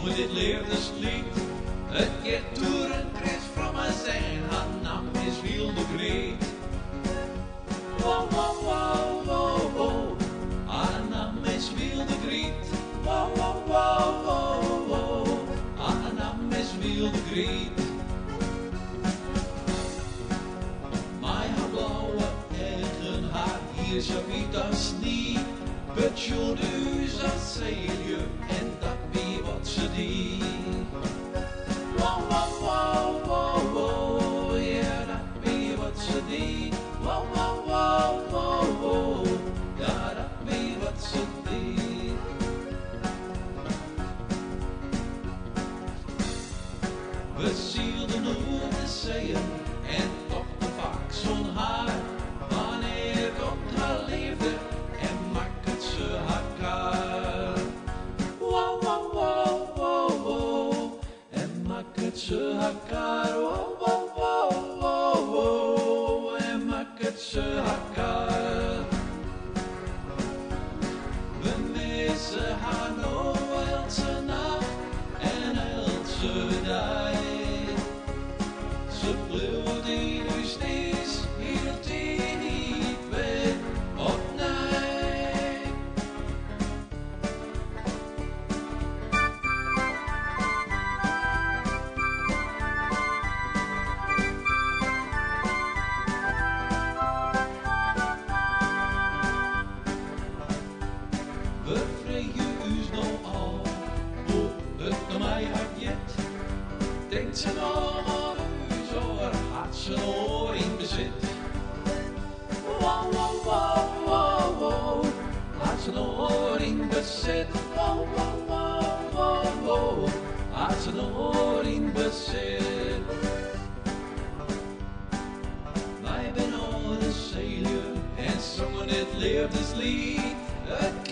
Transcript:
zongen dit liefdeslied. Het gaat door een kruis van mijn zijn, haar naam is Wilde Greet. Wow, wow, wow, wow, wow, haar naam is Wilde Greet. Wow, wow, wow, wow, wow, haar naam is Wilde Greet. Mijn haar blauwe eigen haar, hier zo wit als niet. Betjoen u als zeilje en dat wie wat ze die. Wow, wow, wow, wow, wow, ja dat wie wat ze die. Wow, wow, wow, wow, wow, ja dat wie wat ze die. We zielden over de zeeën en toch te vaak zo'n haar. Wanneer komt haar liefde en maakt het ze haar kaar. Wow, wow, wow, wow, wow, en maakt het ze haar kaar. Wow, wow, wow, wow, wow, en maakt het ze haar kaar. We missen haar nog elke nacht en elke dag. Ze bleef die nu steeds, hield die niet weg op nee. We vregen us nou al, hoe het naar mij hart jet. Denkt ze nog aan u, zo had ze nog in bezit. Wow, wow, wow, wow, wow, had ze nog in bezit. Wow, wow, wow, wow, wow, had ze nog in bezit. Wij ben al een zeilje en zongen dit liefdeslied. Het